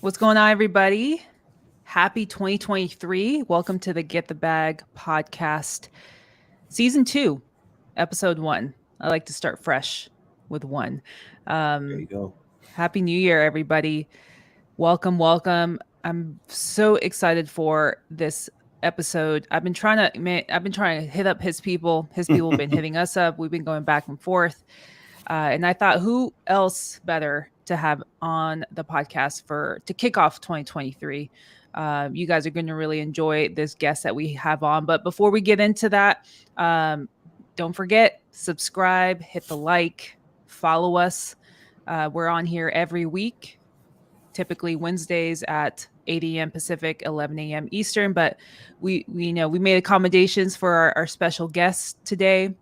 What's going on, everybody? Happy 2023. Welcome to the Get the Bag podcast, season 2, episode 1. I like to start fresh with one. There you Um, go. Happy New Year, everybody. Welcome, welcome. I'm so excited for this episode. I've been trying to hit up his people. His people have been hitting us up. We've been going back and forth. And I thought, who else better to have on the podcast for to kick off 2023? You guys are going to really enjoy this guest that we have on. But before we get into that, don't forget, subscribe, hit the like, follow us. We're on here every week, typically Wednesdays at 8 a.m. Pacific, 11 a.m. Eastern. But we made accommodations for our special guest today.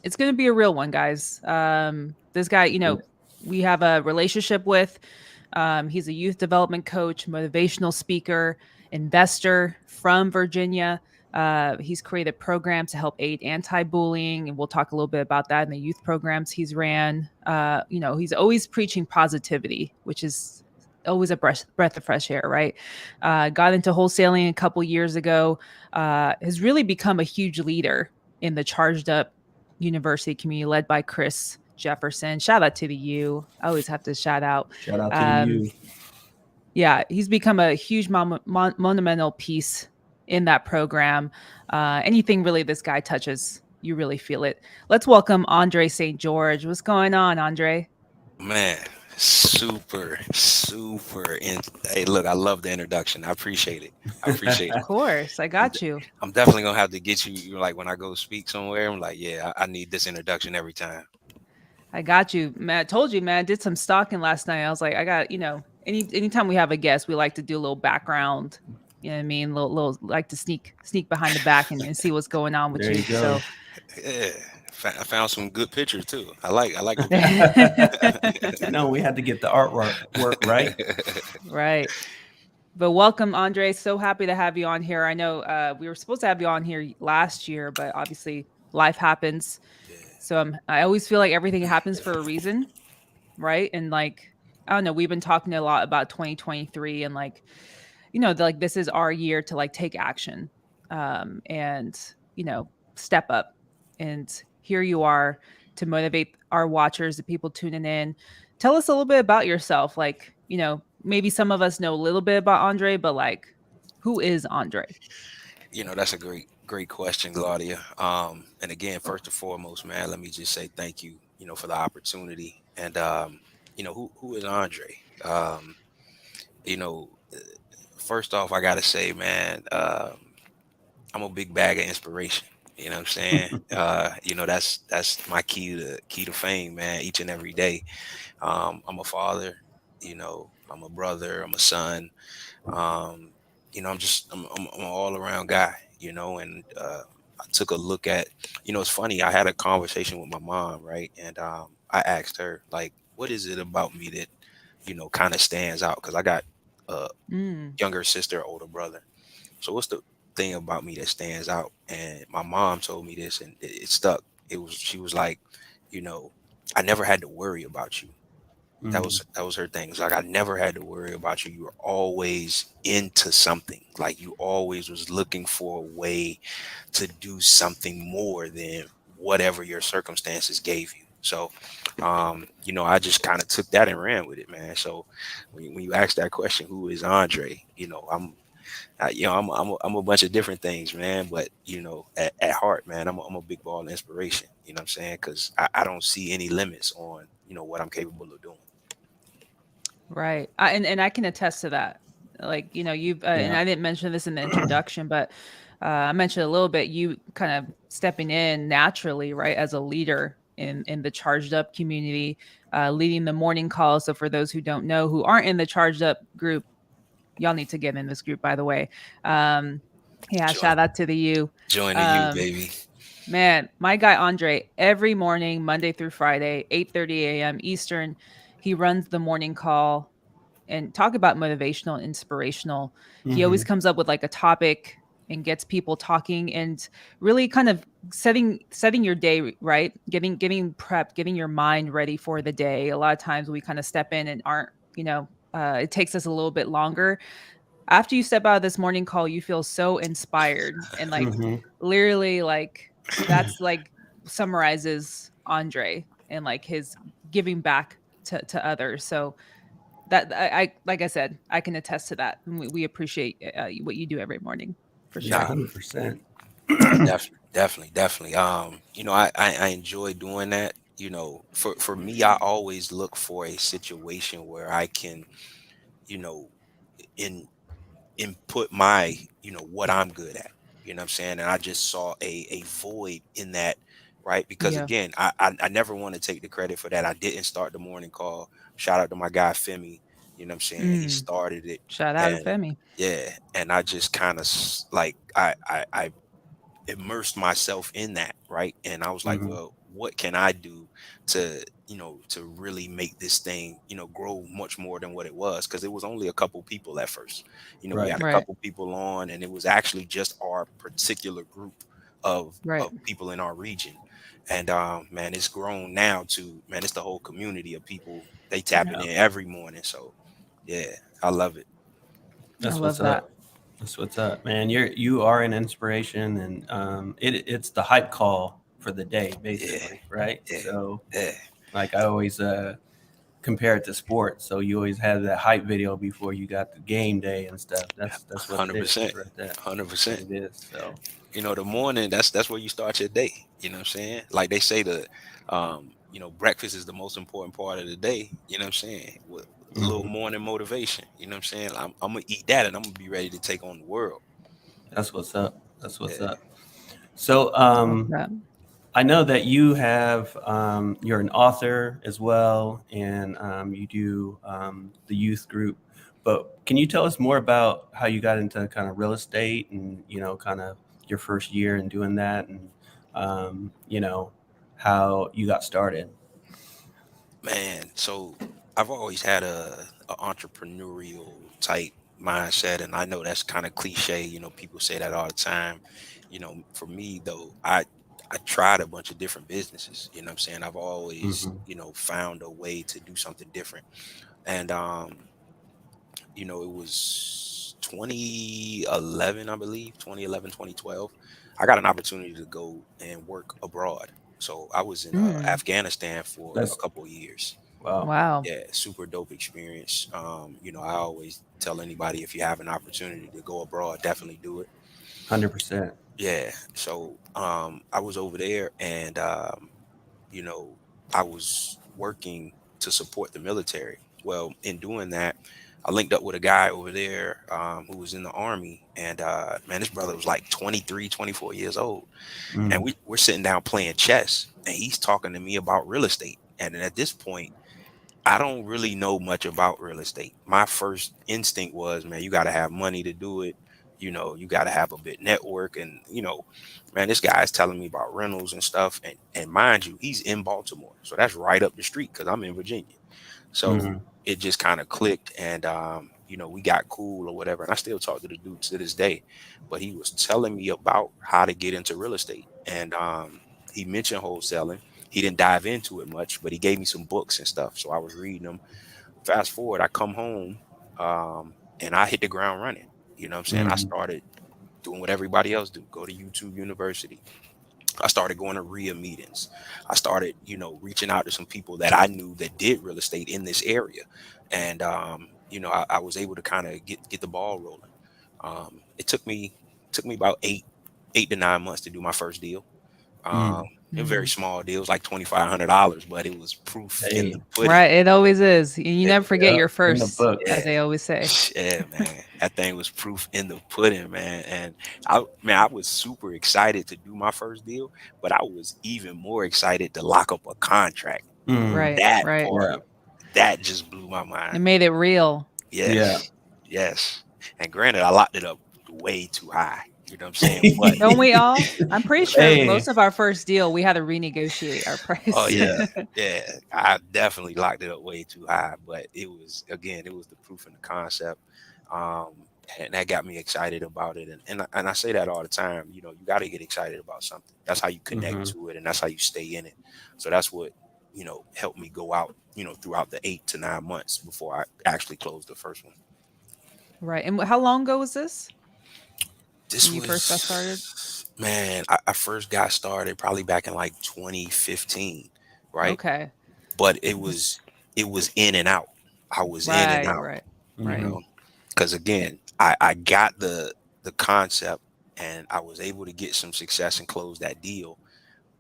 It's going to be a real one, guys. This guy, we have a relationship with. He's a youth development coach, motivational speaker, investor from Virginia. He's created programs to help aid anti-bullying, and we'll talk a little bit about that in the youth programs he's ran. He's always preaching positivity, which is always a breath of fresh air, right? Got into wholesaling a couple years ago. Has really become a huge leader in the ChargedUp University community led by Chris Jefferson. Shout out to the U. I always have to shout out. Shout out to the Um, you. yeah, he's become a huge monumental piece in that program. Anything really this guy touches, you really feel it. Let's welcome Andre St. George. What's going on, Andre? Man, super. And hey, look, I love the introduction. I appreciate it. I appreciate Of it. course, I I'm, got de- you. I'm definitely gonna have to get you. Like when I go speak somewhere, I'm like, yeah, I need this introduction every time. I got you, man. I told you, man. I did some stalking last night. I was like, I got, anytime we have a guest, we like to do a little background. You know what I mean? Little like to sneak behind the back and see what's going on with There you. you go. So Yeah, I found some good pictures too. I like the pictures. We had to get the artwork right. right. But welcome, Andre. So happy to have you on here. I know we were supposed to have you on here last year, but obviously life happens. Yeah. So I always feel like everything happens for a reason, right? And like, I don't know, we've been talking a lot about 2023 and like, like this is our year to like take action, and step up. And here you are to motivate our watchers, the people tuning in. Tell us a little bit about yourself. Like, maybe some of us know a little bit about Andre, but like, who is Andre? That's a great question, Gladia. And again, first and foremost, man, let me just say thank you, for the opportunity. And who is Andre? You know, First off, I gotta say, man, I'm a big bag of inspiration. You know what I'm saying? That's my key to fame, man. Each and every day, I'm a father. I'm a brother. I'm a son. Um, I'm an all around guy. And I took a look at. It's funny. I had a conversation with my mom, right? And I asked her like, what is it about me that kind of stands out? Because I got a Mm, younger sister, older brother. So what's the thing about me that stands out? And my mom told me this, and it stuck. She was like, you know, I never had to worry about you. That Mhm. was that was her thing. It's like I never had to worry about you. You were always into something. Like you always was looking for a way to do something more than whatever your circumstances gave you. So, I just kind of took that and ran with it, man. So, when you ask that question, who is Andre? I'm a bunch of different things, man. But at heart, man, I'm a big ball of inspiration. You know what I'm saying? Because I don't see any limits on what I'm capable of doing. right. And I can attest to that. Like, you've, and Yeah. I didn't mention this in the introduction, but I mentioned a little bit, you kind of stepping in naturally, right, as a leader in the Charged Up community, leading the morning call. So for those who don't know, who aren't in the Charged Up group, y'all need to get in this group, by the way. Yeah, Join, shout out to the U. join the you, Um, baby. Man, my guy Andre, every morning, Monday through Friday, 8:30 a.m. Eastern, he runs the morning call and talk about motivational and inspirational. He always Hmm. comes up with like a topic and gets people talking and really kind of setting your day right, getting prepped, getting your mind ready for the day. A lot of times we kind of step in and aren't, it takes us a little bit longer. After you step out of this morning call, you feel so inspired, and like literally like that's like summarizes Andre and like his giving back to others. So that I like I said, I can attest to that. And we appreciate what you do every morning for Yeah, sure. 100%. Definitely. You know, I enjoy doing that. You know, for me, I always look for a situation where I can, you know, in input my, what I'm good at. You know what I'm saying? And I just saw a void in that, right? Because Yeah. again, I never want to take the credit for that. I didn't start the morning call. Shout out to my guy Femi. You know what I'm saying? He Mm. started it, Shout out to and Femi. yeah, and I just kind of like I immersed myself in that, right? And I was like, Mhm. well, what can I do to, to really make this thing, grow much more than what it was? Because it was only a couple people at first. We Right. had a Right. couple people on, and it was actually just our particular group of Right. people in our region. And man, it's grown now to, man, it's the whole community of people. They tapping Yeah. in every morning. So yeah, I love it. I That's what's love that. up. That's what's up, man. You are an inspiration, and it's the hype call for the day, Yeah, basically, right? yeah, So, yeah. like I always compare it to sports. So you always have that hype video before you got the game day and stuff. That's what it Hundred is, percent, right there. hundred That's what percent. it is. So. The morning, that's where you start your day. You know what I'm saying? Like they say, breakfast is the most important part of the day. You know what I'm saying? With a little Mhm. morning motivation. You know what I'm saying? I'm gonna eat that, and I'm gonna be ready to take on the world. That's what's up. That's what's Yeah, up. So, Love that. I know that you have you're an author as well, and you do the youth group. But can you tell us more about how you got into kind of real estate and kind of your first year in doing that, and how you got started? man. So I've always had a entrepreneurial type mindset, and I know that's kind of cliche. People say that all the time. For me though, I tried a bunch of different businesses. You know what I'm saying? I've always, Hmm. found a way to do something different. And it was 2011, I believe, 2011, 2012. I got an opportunity to go and work abroad. So I was in Mm. Afghanistan for a That's couple of years. wow, Wow. Yeah, super dope experience. I always tell anybody, if you have an opportunity to go abroad, definitely do it. 100%. Yeah. So I was over there, and you know, I was working to support the military. Well, in doing that, I linked up with a guy over there who was in the army, and man, this brother was like 23, 24 years old, and Mm. we're sitting down playing chess, and he's talking to me about real estate. And then at this point, I don't really know much about real estate. My first instinct was, man, you got to have money to do it. You got to have a big network. And, man, this guy's telling me about rentals and stuff. And mind you, he's in Baltimore. So that's right up the street because I'm in Virginia. So Hmm. it just kind of clicked, and, we got cool or whatever. And I still talk to the dude to this day. But he was telling me about how to get into real estate. And he mentioned wholesaling. He didn't dive into it much, but he gave me some books and stuff. So I was reading them. Fast forward, I come home, and I hit the ground running. You know what I'm saying? I Hmm. started doing what everybody else do, go to YouTube University. I started going to RIA meetings. I started, reaching out to some people that I knew that did real estate in this area. And, I was able to kind of get the ball rolling. It took me about 8 to 9 months to do my first deal. Um, Mm. a very Mm. small deal. It was like $2,500, but it was proof in the Hey, pudding. Right. It always is. You Yeah, never forget yeah, your in the first, book. as yeah, they always say. yeah, man. That thing was proof in the pudding, man. And I was super excited to do my first deal, but I was even more excited to lock up a contract. Mm. Right. That Right. part, Yeah, that just blew my It mind. made it real. yeah. Yes, yes. And granted, I locked it up way too high. You know what I'm saying? But Don't we all? I'm pretty sure Hey, most of our first deal, we had to renegotiate our oh price. yeah, yeah. yeah. I definitely locked it up way too high, but it was the proof in the concept, and that got me excited about it. And I say that all the time. You got to get excited about something. That's how you connect Hmm. to it, and that's how you stay in it. So that's what helped me go out, throughout the 8 to 9 months before I actually closed the first one. Right. And how long ago was this This when you first got started? was, man, I first got started probably back in like 2015, right? Okay. But it This- was it was in and out. I was in and Right, out, right, you right. Hmm. know, because again, I got the concept and I was able to get some success and close that deal,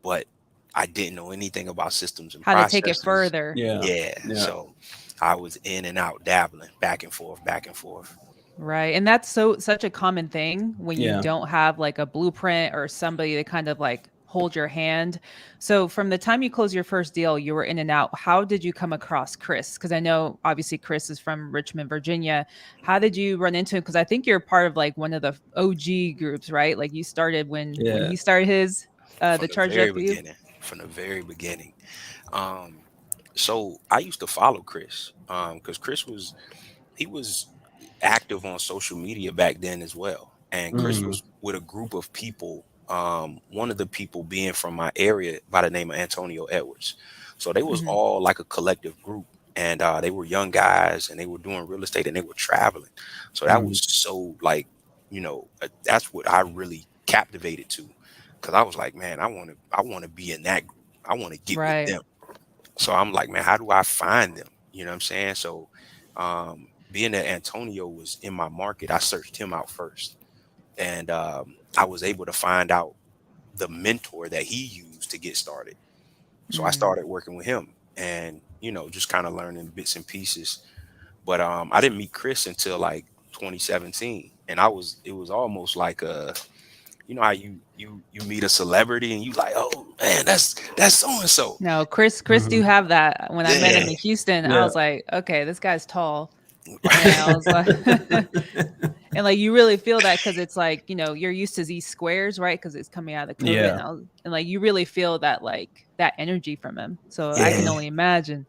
but I didn't know anything about systems and How to take it processes. further. Yeah. Yeah, Yeah. so I was in and out, dabbling back and forth, back and forth. Right. And that's such a common thing when you Yeah. don't have like a blueprint or somebody to kind of like hold your hand. So from the time you closed your first deal, you were in and out. How did you come across Chris? Because I know obviously Chris is from Richmond, Virginia. How did you run into him? Because I think you're part of like one of the OG groups, right? Like you started when Yeah. he started his From the the Charged very Up U. beginning, from the very beginning. Um, so I used to follow Chris, because Chris was he was active on social media back then as well. And Chris Hmm. was with a group of people. One of the people being from my area by the name of Antonio Edwards. So they was Hmm. all like a collective group, and they were young guys, and they were doing real estate, and they were traveling. So that Hmm. was so like, that's what I really captivated to, because I was like, man, I want to be in that group. I want to get with Right. them. So I'm like, man, how do I find them? You know what I'm saying? So being that Antonio was in my market, I searched him out first. And I was able to find out the mentor that he used to get started. So I Mm. started working with him and, just kind of learning bits and pieces. But I didn't meet Chris until like 2017. And it was almost like how you meet a celebrity and you like, oh man, that's so and so. No, Chris do Hmm. have that. When I met Yeah. him in Houston, I Yeah. was like, okay, this guy's tall. And I was like, and like you really feel that because it's like, you're used to these squares, right? Because it's coming out of the COVID. And, Yeah. and like you really feel that like that energy from him. So I can Yeah. only imagine.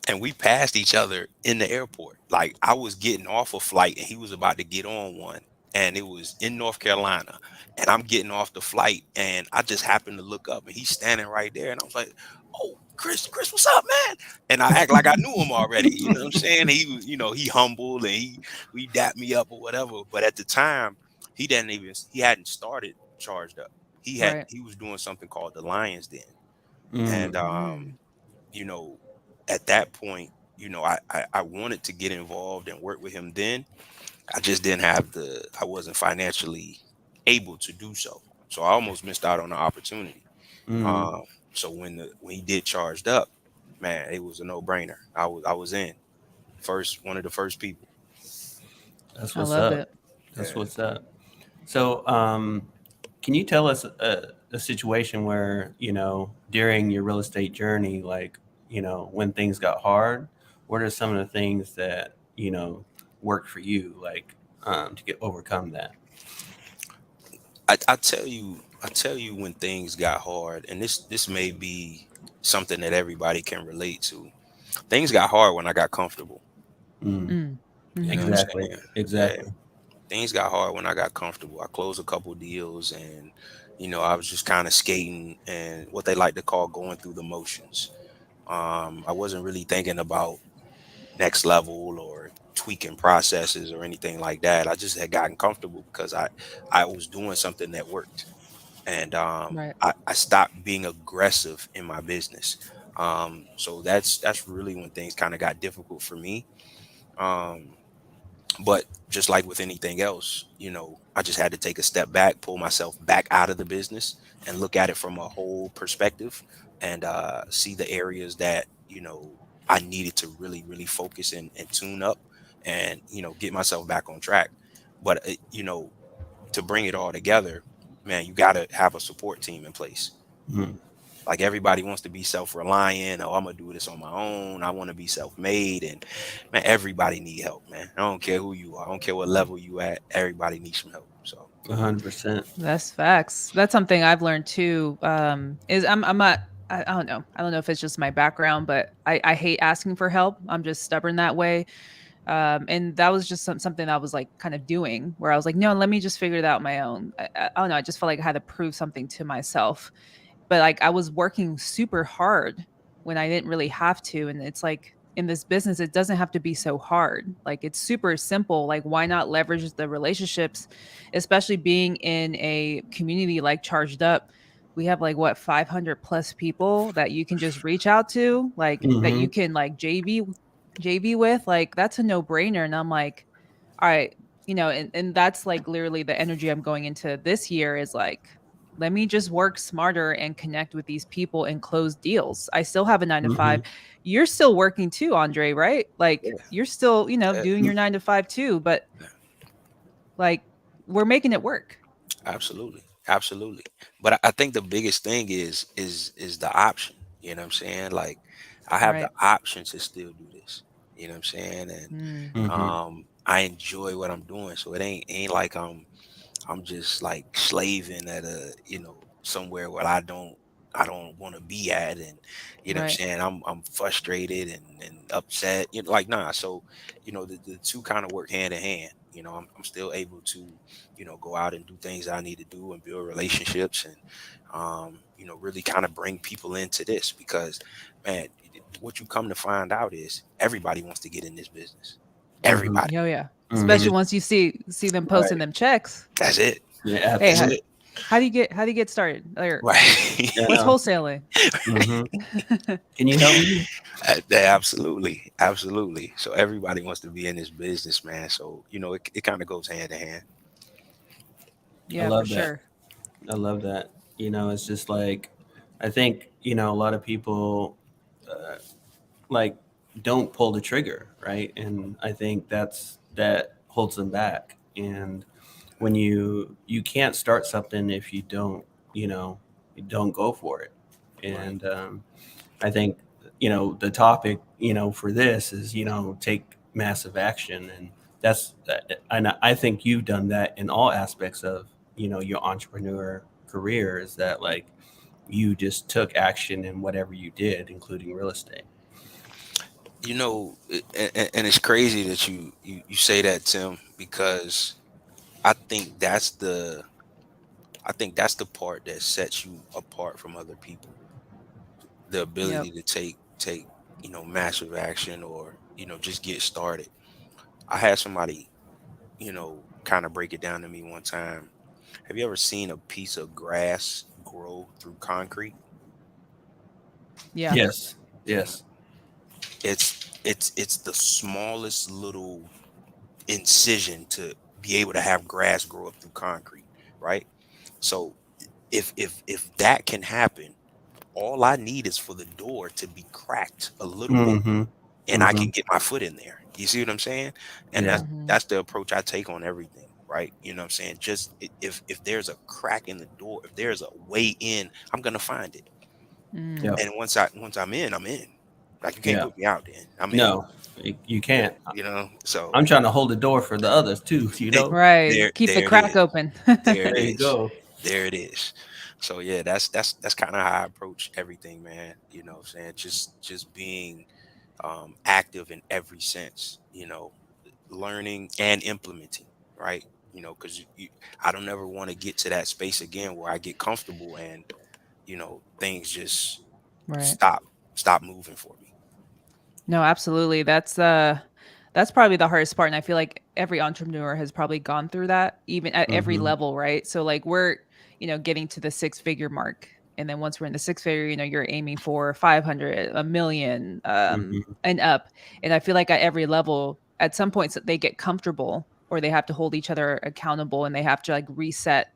And we passed each other in the airport. Like I was getting off a flight and he was about to get on one. And it was in North Carolina. And I'm getting off the flight and I just happened to look up and he's standing right there. And I was like, oh, Chris, what's up, man? And I act like I knew him already. You know what I'm saying? He was, he humbled and we dapped me up or whatever. But at the time, he hadn't started Charged Up. Right. He was doing something called the Lions Den. And Mm. Mm. you know, at that point, I wanted to get involved and work with him then. I just didn't have I wasn't financially able to do so. So I almost missed out on the opportunity. Mm. Um, so when he did Charged Up, man, it was a no brainer. I was in one of the first people. That's I what's love up. it. That's Yeah. what's up. So, can you tell us a situation where, during your real estate journey, like, when things got hard, what are some of the things that, worked for you, like, to overcome that? I tell you when things got hard, and this may be something that everybody can relate to. Things got hard when I got comfortable. Mm. Mm. You know Hmm. what I'm Exactly. saying? Yeah. Exactly. Things got hard when I got comfortable. I closed a couple deals and I was just kind of skating and what they like to call going through the motions. I wasn't really thinking about next level or tweaking processes or anything like that. I just had gotten comfortable because I was doing something that worked. And Right. I stopped being aggressive in my business. So that's really when things kind of got difficult for me. Um, but just like with anything else, I just had to take a step back, pull myself back out of the business and look at it from a whole perspective and see the areas that, I needed to really, really focus and tune up and, get myself back on track. But, to bring it all together, man, you got to have a support team in place. Mm. Like everybody wants to be self-reliant. Oh, I'm gonna do this on my own. I want to be self-made, and man, everybody need help, man. I don't care who you are. I don't care what level you at. Everybody needs some help. So 100%. That's facts. That's something I've learned too. Is I'm not. I don't know. I don't know if it's just my background, but I hate asking for help. I'm just stubborn that way. And that was just something I was like kind of doing where I was like, no, let me just figure it out on my own. I don't know. I just felt like I had to prove something to myself. But like I was working super hard when I didn't really have to. And it's like in this business, it doesn't have to be so hard. Like it's super simple. Like why not leverage the relationships, especially being in a community like Charged Up. We have like what 500 plus people that you can just reach out to, like that you Mm-hmm. can like JV with. Like that's a no brainer. And I'm like, all right, and that's like literally the energy I'm going into this year is like, let me just work smarter and connect with these people and close deals. I still have a 9 to 5. Mm-hmm. You're still working too, Andre, right? Like Yeah. you're still, Uh, doing your 9 to 5 too, but like we're making it work. Absolutely, absolutely. But I think the biggest thing is the option. You know what I'm saying? Like, I have the Right. option to still do this. You know what I'm saying? And Mm, Mm-hmm. I enjoy what I'm doing, so it ain't like I'm just like slaving at a, somewhere where I don't want to be at. And you know what I'm right. saying, I'm frustrated and upset, like, nah. So the two kind of work hand in hand. I'm still able to go out and do things I need to do and build relationships, and really kind of bring people into this, because man, what you come to find out is everybody wants to get in this business. Mm-hmm. Everybody. Oh yeah. It's Mm-hmm. Especially just, once you see them posting Right. them checks. that's it. Yeah, Hey, That's absolutely. it. how do you get started? Or Right. Yeah, what's no. wholesaling? Mm-hmm. Can you help me? Absolutely, absolutely. So everybody wants to be in this business, man. So it kind of goes hand in hand. I Yeah, for love that. sure. I love that. It's just like, I think, a lot of people uh, like don't pull the trigger, right? And I think that holds them back. And when you can't start something if you don't go for it. Right. And I think the topic for this is take massive action, and I think you've done that in all aspects of your entrepreneur career. Is that like you just took action in whatever you did, including real estate? And it's crazy that you say that, Tim, because I think that's the I think that's the part that sets you apart from other people. The Yep. ability to take massive action, or just get started. I had somebody kind of break it down to me one time. Have you ever seen a piece of grass grow through concrete? Yeah. Yes. Mhm. Yes. It's the smallest little incision to be able to have grass grow up through concrete, right? So if that can happen, all I need is for the door to be cracked a little bit, Mm-hmm. and I Mm-hmm. can get my foot in there. You see what I'm saying? And Yeah. Hmm. that's the approach I take on everything, right? You know what I'm saying? Just if there's a crack in the door, if there's a way in, I'm gonna find it. Mm. Yep. And once I'm in, I'm in. Like, you can't Yeah. put me out then. I'm in. No, you can't. So I'm trying to hold the door for the others too. it, Right. there Keep the there it crack is. open. There it There you is. go. There it is. So yeah, that's kind of how I approach everything, man. What I'm saying, just being active in every sense, learning and implementing, right? Because I don't ever want to get to that space again where I get comfortable and things just Right. stop moving for me. No, absolutely. That's probably the hardest part. And I feel like every entrepreneur has probably gone through that, even at every Mm-hmm. level, right? So like we're, getting to the 6 figure mark. And then once we're in the 6 figure, you're aiming for 500, a million, Mm-hmm. and up. And I feel like at every level, at some points they get comfortable or they have to hold each other accountable and they have to like reset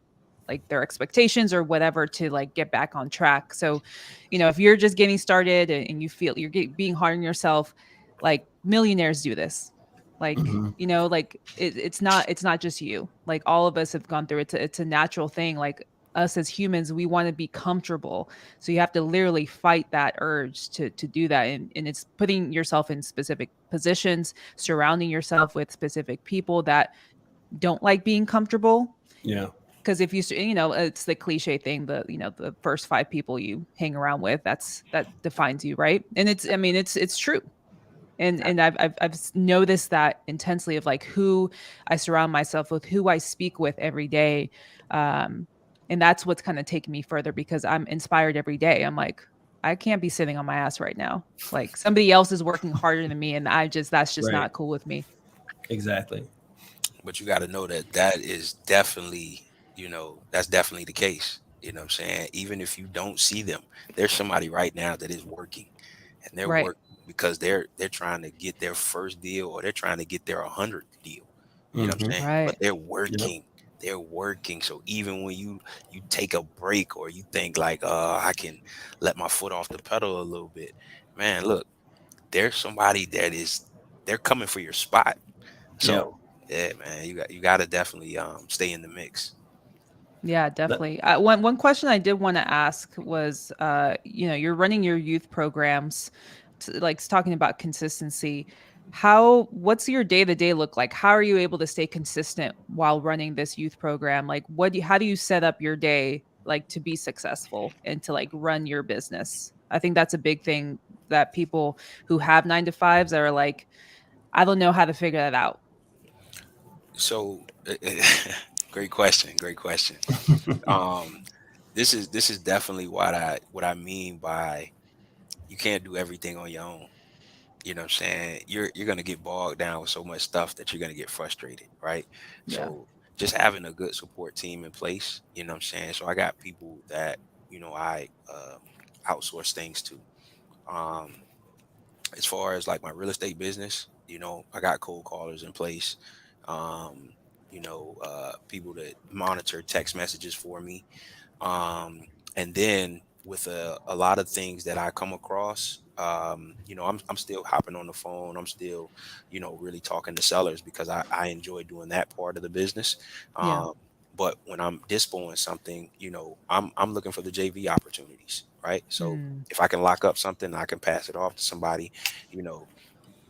like their expectations or whatever to like get back on track. So, if you're just getting started and you feel you're being hard on yourself, like millionaires do this. Like, Mm-hmm. like it's not just you. Like all of us have gone through it. It's a natural thing. Like us as humans, we want to be comfortable. So you have to literally fight that urge to do that. And it's putting yourself in specific positions, surrounding yourself with specific people that don't like being comfortable. Yeah. Because if it's the cliche thing, the first 5 people you hang around with, that defines you, right? And it's true. And I've noticed that intensely of like who I surround myself with, who I speak with every day. And that's what's kind of taken me further because I'm inspired every day. I'm like, I can't be sitting on my ass right now. Like somebody else is working harder than me, and that's just Right. not cool with me. Exactly. But you got to know that that is definitely, that's definitely the case. You know what I'm saying? Even if you don't see them, there's somebody right now that is working, and they're Right. working because they're trying to get their first deal, or they're trying to get their 100th deal. You know what Mm-hmm. I'm saying? But Right. they're Yep. working. They're working. So even when you take a break, or you think like, I can let my foot off the pedal a little bit, man, look, there's somebody that is they're coming for your spot. Yep. So yeah, man, you got to definitely stay in the mix. Yeah, That, definitely. One question I did want to ask was, you're running your youth programs, talking about consistency. What's your day to day look like? How are you able to stay consistent while running this youth program? Like, how do you set up your day, like, to be successful and to like run your business? I think that's a big thing that people who have 9 to 5s are like, I don't know how to figure that out. So great question, great question. Um, this is definitely what I mean by you can't do everything on your own. You know what I'm saying? You're gonna get bogged down with so much stuff that you're gonna get frustrated, right? Yeah. So just having a good support team in place, you know what I'm saying? So I got people that, I outsource things to. Um, as far as like my real estate business, I got cold callers in place. Um, people that monitor text messages for me. And then with a lot of things that I come across, I'm still hopping on the phone. I'm still, really talking to sellers because I enjoy doing that part of the business. Yeah. Um, but when I'm dispoing something, I'm looking for the JV opportunities, right? So Mm, if I can lock up something, I can pass it off to somebody. You know,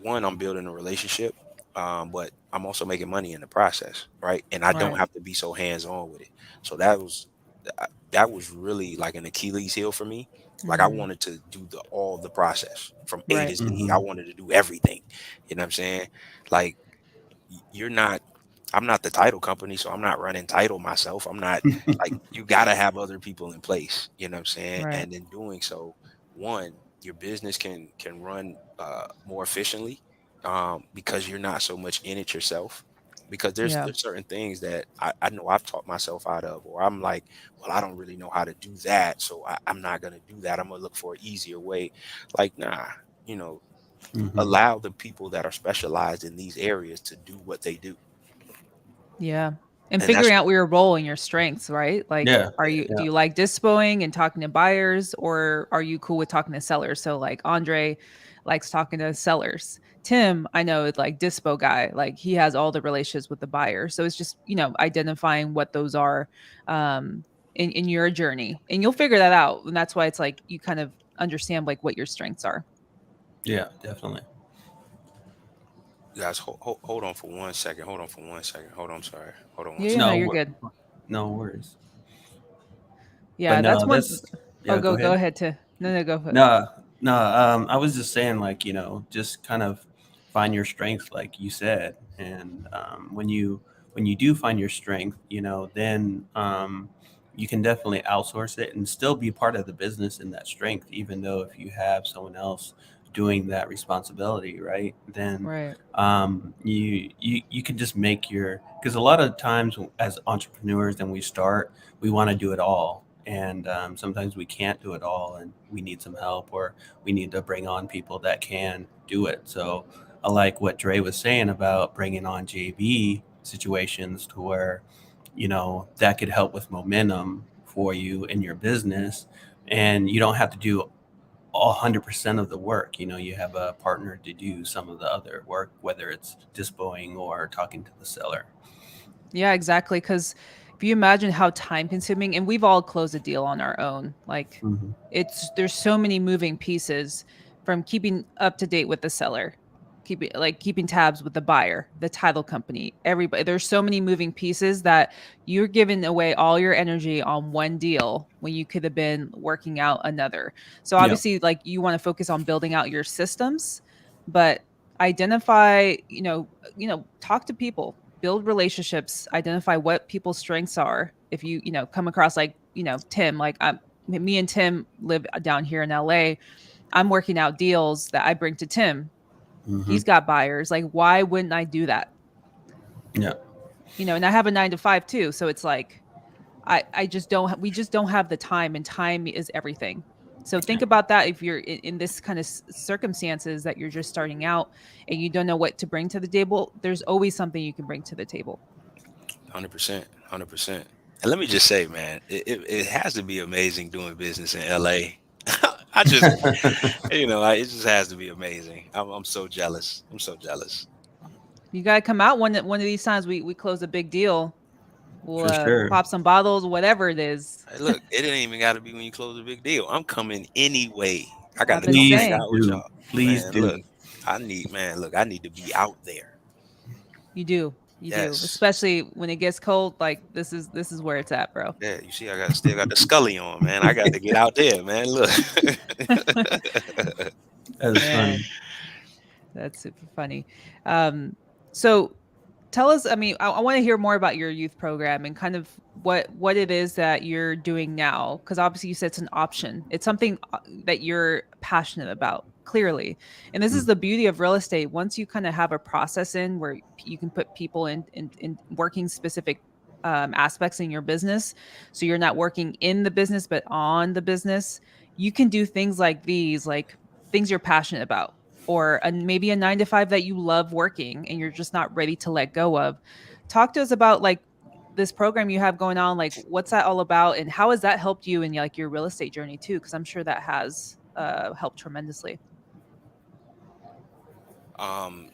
one, I'm building a relationship, but I'm also making money in the process, right? And I don't right. have to be so hands on with it. So that was really like an Achilles heel for me. Like I Mm, wanted to do all the process from A right. to Z. I mm-hmm. wanted to do everything. You know what I'm saying? Like you're not I'm not the title company, so I'm not running title myself. I'm not like you gotta have other people in place, you know what I'm saying? Right. And in doing so, one, your business can run more efficiently because you're not so much in it yourself. Because Yeah. there's certain things that I know I've taught myself out of, or I'm like, well, I don't really know how to do that, so I'm not gonna do that. I'm gonna look for an easier way. Like, nah, you know, Mm-hmm. allow the people that are specialized in these areas to do what they do. Yeah. And And that's figuring out your role and your strengths, right? Like, Yeah. do Yeah. you like dispoing and talking to buyers, or are you cool with talking to sellers? So like Andre likes talking to sellers. Tim, I know is like dispo guy, like he has all the relationships with the buyer. So it's just, identifying what those are in your journey. And you'll figure that out. And that's why it's like you kind of understand like what your strengths are. Yeah. Definitely. guys, hold on for 1 second. Hold on for 1 second. Hold on, I'm sorry. Hold on one Yeah, yeah, no, second. No. you're good. No worries. But Yeah, that's no, one. that's Oh, yeah. Go go ahead. ahead to no, go ahead. No, no. I was just saying, like, just kind of find your strength, like you said, and when you do find your strength, then you can definitely outsource it and still be part of the business in that strength, even though if you have someone else doing that responsibility, right? Then Right. you can just make because a lot of times as entrepreneurs, and we start, we want to do it all, and sometimes we can't do it all, and we need some help, or we need to bring on people that can do it. So I like what Dre was saying about bringing on JV situations to where that could help with momentum for you in your business, and you don't have to do 100% of the work. You have a partner to do some of the other work, whether it's dispoing or talking to the seller. Yeah, exactly. Because if you imagine how time consuming, and we've all closed a deal on our own, like Hmm. there's so many moving pieces from keeping up to date with the seller, keeping tabs with the buyer, the title company, everybody. There's so many moving pieces that you're giving away all your energy on one deal when you could have been working out another. So Yeah. obviously, like you want to focus on building out your systems, but identify, talk to people, build relationships, identify what people's strengths are. If you come across like Tim, like me and Tim live down here in LA. I'm working out deals that I bring to Tim. Hmm. He's got buyers. Like, why wouldn't I do that? Yeah. And I have a 9 to 5 too. So it's like, I just we just don't have the time, and time is everything. So think about that. If you're in this kind of circumstances that you're just starting out and you don't know what to bring to the table, there's always something you can bring to the table. 100%, 100%. And let me just say, man, it has to be amazing doing business in LA. I just, it just has to be amazing. I'm so jealous. I'm so jealous. You got to come out one of these times. We close a big deal. We'll For sure. pop some bottles, whatever it is. Hey, look, it ain't even got to be when you close a big deal. I'm coming anyway. I got I've to been come hang Please saying out with do. y'all. Please Man, do. look, I need to be out there. you do, you do, Yes. especially when it gets cold. Like this is where it's at, bro. Yeah, you see, still got the Scully on, man. I got to get out there, man. Look. That is funny. Man, that's super funny. So tell us, I mean, I want to hear more about your youth program and kind of what it is that you're doing now, because obviously you said it's an option. It's something that you're passionate about, clearly. And this is Mm. the beauty of real estate. Once you kind of have a process in where you can put people in working specific aspects in your business, so you're not working in the business but on the business, you can do things like these, like things you're passionate about, or maybe a 9 to 5 that you love working and you're just not ready to let go of. Talk to us about like this program you have going on. Like, what's that all about, and how has that helped you in like your real estate journey too? Because I'm sure that has helped tremendously.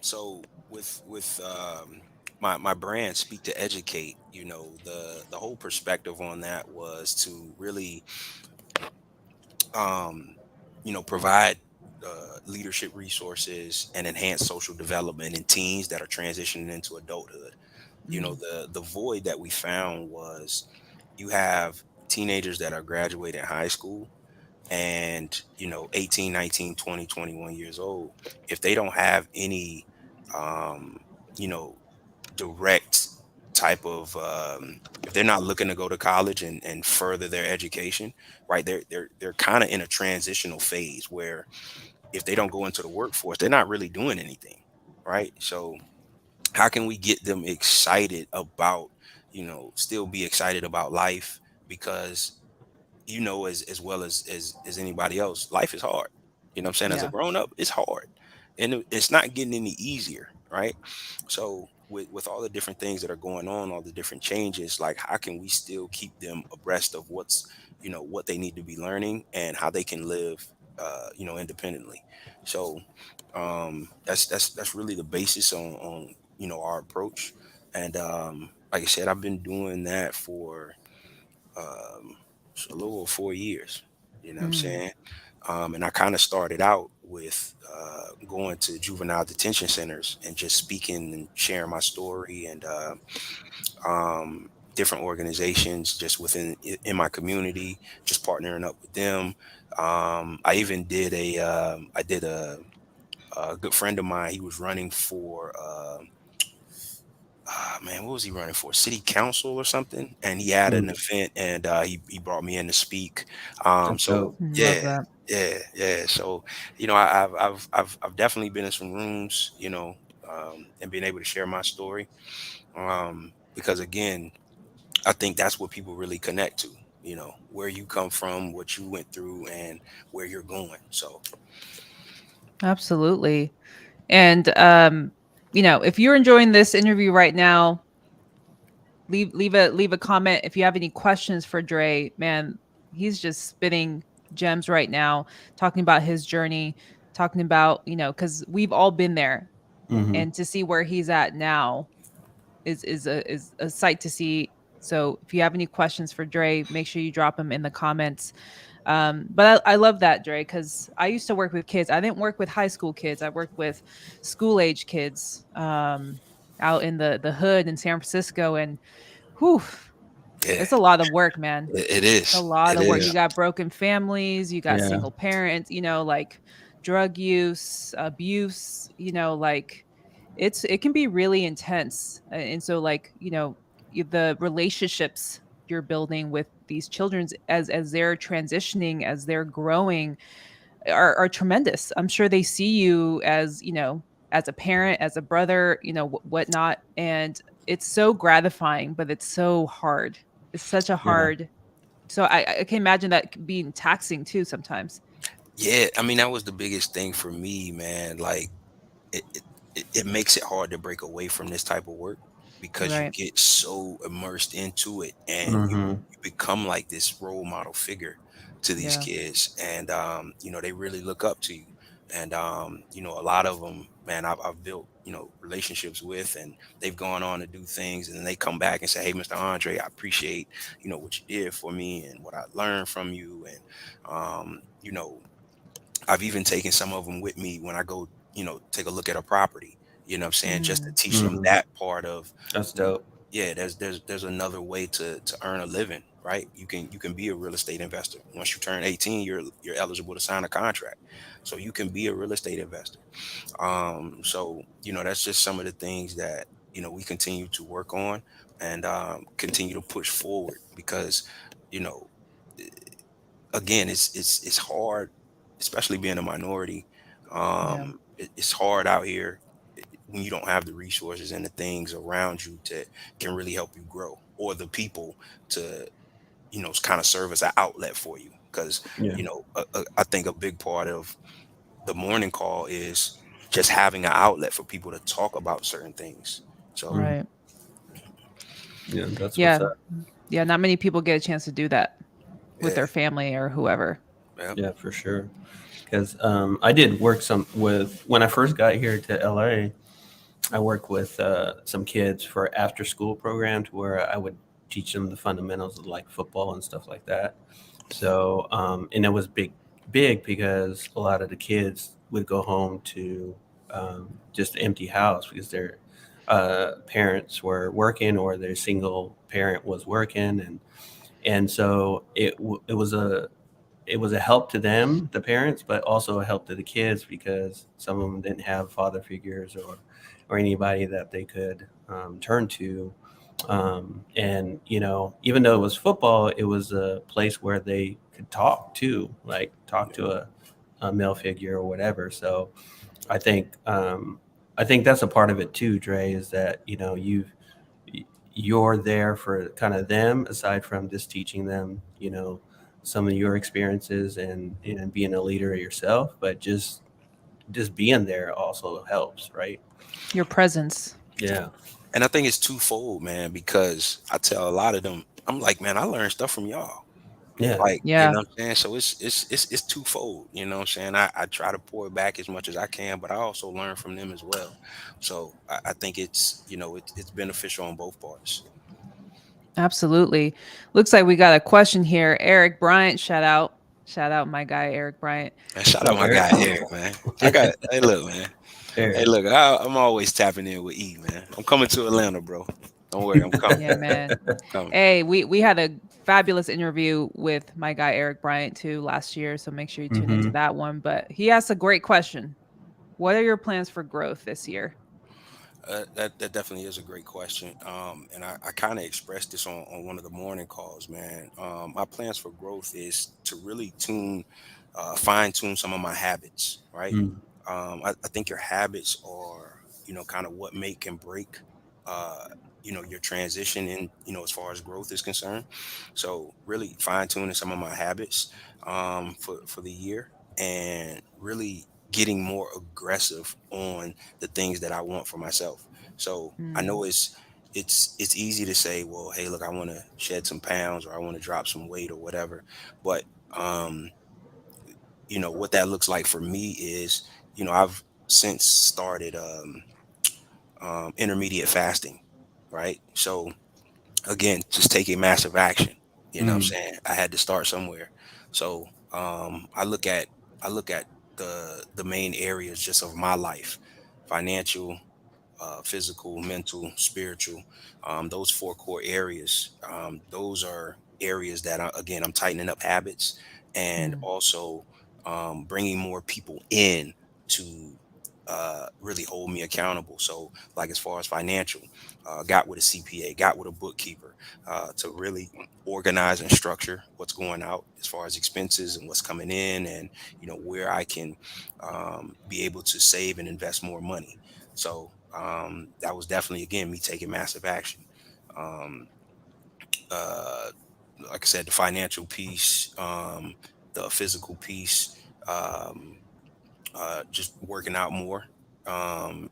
So with my brand, Speak to Educate, the whole perspective on that was to really um, provide leadership resources and enhance social development in teens that are transitioning into adulthood. Mm, The void that we found was you have teenagers that are graduating high school and 18, 19, 20, 21 years old. If they don't have any um you know direct type of if they're not looking to go to college and further their education, right, they're kind of in a transitional phase where if they don't go into the workforce, they're not really doing anything, right? So how can we get them excited about, still be excited about life? Because as well as anybody else, life is hard. You know what I'm saying? As a yeah. grown up, it's hard, and it's not getting any easier, right? So with all the different things that are going on, all the different changes, like how can we still keep them abreast of what they need to be learning and how they can live, independently. So that's really the basis on our approach, and like I said, I've been doing that for um, a little over 4 years. You know what I'm Mm, saying? And I kind of started out with going to juvenile detention centers and just speaking and sharing my story, and different organizations just in my community, just partnering up with them. I even did a good friend of mine. He was running for man, what was he running for? City council or something? And he had an Mm. event, and he brought me in to speak. That's So dope. love yeah, that. yeah. So I've definitely been in some rooms, and being able to share my story. Because again, I think that's what people really connect to. Where you come from, what you went through, and where you're going. So Absolutely. And if you're enjoying this interview right now, leave a comment if you have any questions for Dre. Man, he's just spitting gems right now, talking about his journey, talking about, because we've all been there, Hmm. and to see where he's at now is a sight to see. So if you have any questions for Dre, make sure you drop them in the comments. But I love that, Dre, because I used to work with kids. I didn't work with high school kids. I worked with school age kids, out in the hood in San Francisco, and whew, yeah, it's a lot of work, man. it It's a is. lot It of work. You is. got broken families, you got Yeah. single parents, like drug use, abuse, like it can be really intense. And so like, the relationships you're building with these children as they're transitioning, as they're growing, are tremendous. I'm sure they see you as, as a parent, as a brother, whatnot. And it's so gratifying, but it's so hard. It's such a Yeah. hard. So I can imagine that being taxing too sometimes. Yeah, I mean, that was the biggest thing for me, man. Like, it, it, it makes it hard to break away from this type of work because you Right. get so immersed into it, and Mm-hmm. you become like this role model figure to these Yeah. kids. And they really look up to you. And a lot of them, man, I've built relationships with, and they've gone on to do things, and then they come back and say, hey, Mr. Andre, I appreciate what you did for me and what I learned from you. And I've even taken some of them with me when I go, take a look at a property, you know what I'm saying, just to Mm, teach them Mm-hmm. that part of, That's you know, dope. yeah, there's another way to earn a living, right? You can be a real estate investor. Once you turn 18, you're eligible to sign a contract. So you can be a real estate investor. So, that's just some of the things that, we continue to work on, and continue to push forward because, you know, again, it's hard, especially being a minority. yeah. It's hard out here when you don't have the resources and the things around you to can really help you grow, or the people to kind of serve as an outlet for you. Because Yeah. I think a big part of the morning call is just having an outlet for people to talk about certain things. So Mm. Right. Yeah, that's what's Yeah. up. Yeah. Not many people get a chance to do that with yeah, their family or whoever. yeah, Yeah, for sure. Because I did work some with when I first got here to LA. I worked with some kids for after school programs where I would teach them the fundamentals of like football and stuff like that. So and it was big because a lot of the kids would go home to just empty house because their parents were working or their single parent was working, and so it was a help to them, the parents, but also a help to the kids because some of them didn't have father figures or anybody that they could turn to. And even though it was football, it was a place where they could talk too, like talk to a male figure or whatever. So I think I think that's a part of it too, Dre, is that you're there for kind of them aside from just teaching them some of your experiences and being a leader yourself, but just being there also helps, right? Your presence. Yeah. and I think it's twofold, man, because I tell a lot of them, I'm like, man, I learned stuff from y'all. Yeah. Like, Yeah. what I'm saying? So it's twofold, you know what I'm saying? I try to pour it back as much as I can, but I also learn from them as well. So I think it's beneficial on both parts. Absolutely. Looks like we got a question here. Eric Bryant, shout out. Shout out my guy, Eric Bryant. And shout So out my Eric. guy Eric, man. I got hey look, man. Hey Eric. look, I'm always tapping in with E, man. I'm coming to Atlanta, bro. Don't worry, I'm coming. Yeah, man. Coming. Hey, we had a fabulous interview with my guy Eric Bryant too last year, so make sure you tune into Hmm. that one. But he asked a great question. What are your plans for growth this year? That definitely is a great question. And I kind of expressed this on one of the morning calls, man. My plans for growth is to really fine tune some of my habits, right? Mm. I think your habits are, kind of what make and break, uh, your transition in, as far as growth is concerned. So really fine tuning some of my habits, for the year, and really getting more aggressive on the things that I want for myself. So I Mm, know it's easy to say, well, hey, look, I want to shed some pounds or I want to drop some weight or whatever. But what that looks like for me is, I've since started intermediate fasting, right? So again, just taking massive action. You know what I'm Mm. saying? I had to start somewhere. So I look at the main areas just of my life: financial, physical, mental, spiritual. Those four core areas. Those are areas that again, I'm tightening up habits, and mm, also bringing more people in to really hold me accountable. So, like as far as financial, got with a CPA, got with a bookkeeper to really organize and structure what's going out as far as expenses and what's coming in, and where I can be able to save and invest more money. So that was definitely again me taking massive action. Um, uh, like I said, the financial piece, the physical piece. Um, just working out more,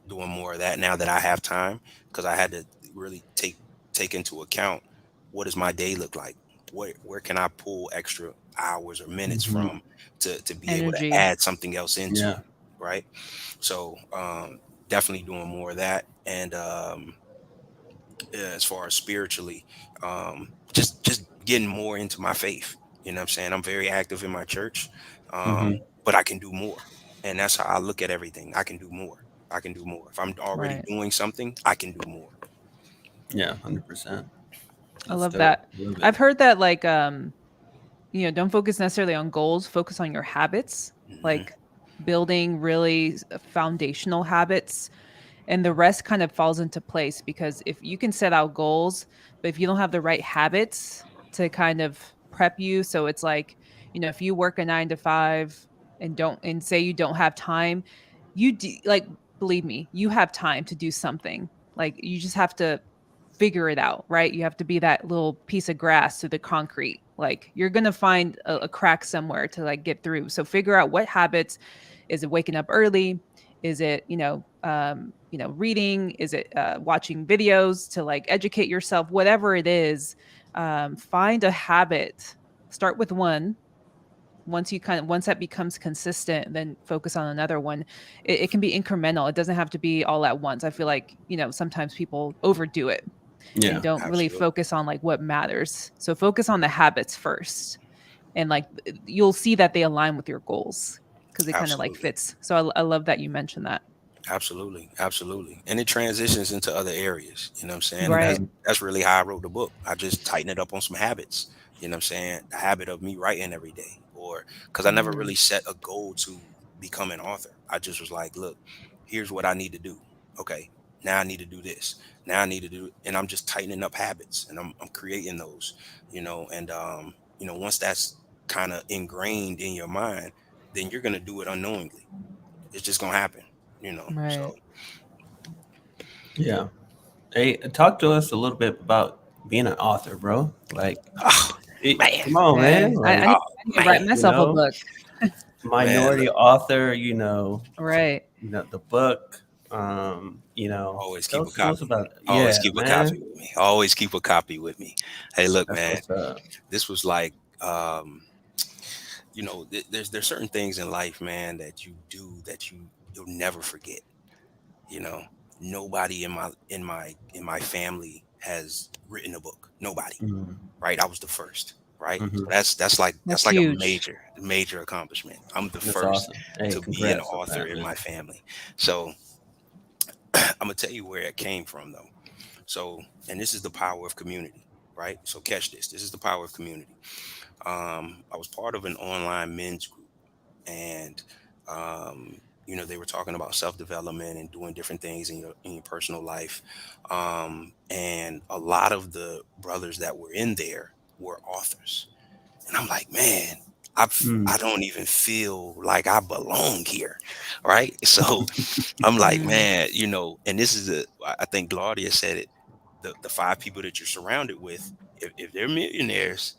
doing more of that now that I have time, because I had to really take into account, what does my day look like? Where can I pull extra hours or minutes Hmm. from to be able to Energy. add something else into, Yeah. right? So definitely doing more of that, and yeah, as far as spiritually, just getting more into my faith. You know what I'm saying? I'm very active in my church, Hmm. but I can do more, and that's how I look at everything. I can do more. I can do more. If I'm already Right. doing something, I can do more. Yeah. 100%. I That's love dope. that. Love it. I've heard that like don't focus necessarily on goals, focus on your habits, Hmm. like building really foundational habits, and the rest kind of falls into place, because if you can set out goals, but if you don't have the right habits to kind of prep you, so it's like, if you work a 9 to 5 and say you don't have time, like, believe me, you have time to do something. Like, you just have to figure it out, right? You have to be that little piece of grass to the concrete. Like, you're going to find a crack somewhere to like get through. So figure out what habits. Is it waking up early? Is it, reading? Is it watching videos to like educate yourself? Whatever it is, find a habit. Start with one. Once that becomes consistent, then focus on another one. It can be incremental. It doesn't have to be all at once. I feel like, sometimes people overdo it and Yeah. don't really Absolutely. focus on like what matters. So focus on the habits first, and like you'll see that they align with your goals because it kind of like Absolutely. fits. So I love that you mentioned that. Absolutely, absolutely. And it transitions into other areas, you know what I'm saying? And that's Right. Hmm. that's really how I wrote the book. I just tightened it up on some habits, you know what I'm saying? The habit of me writing every day, or because I never Mm, really set a goal to become an author. I just was like, look, here's what I need to do. Okay, now I need to do this. Now I need to do, and I'm just tightening up habits, and I'm creating those, and once that's kind of ingrained in your mind, then you're gonna do it unknowingly. It's just gonna happen, So right. Yeah. Hey, talk to us a little bit about being an author, bro. Like, oh man, come on, man. Man, I Like, oh need to write man, you myself a know, book. man, minority look, author. Right. The book. always keep a Tell us copy. about it. Always Yeah, keep a copy man. with me. Always keep a copy with me. Hey, look, That's man, what's up. this was like, there's certain things in life, man, that you do that you'll never forget. You know, nobody in my family has written a book. Nobody. Mm-hmm. Right? I was the first, right? So Mm-hmm. that's That's like a huge. major accomplishment. I'm the That's first awesome. Hey, to be an congrats on author that, in man. my family. So I'm gonna tell you where it came from though. So, and this is the power of community, right? So catch this. This is the power of community. I was part of an online men's group, and they were talking about self-development and doing different things in your personal life. And a lot of the brothers that were in there were authors. And I'm like, man, I Mm. don't even feel like I belong here. Right. So I'm like, Mm, man, and this is I think Gladia said it, the five people that you're surrounded with, if they're millionaires,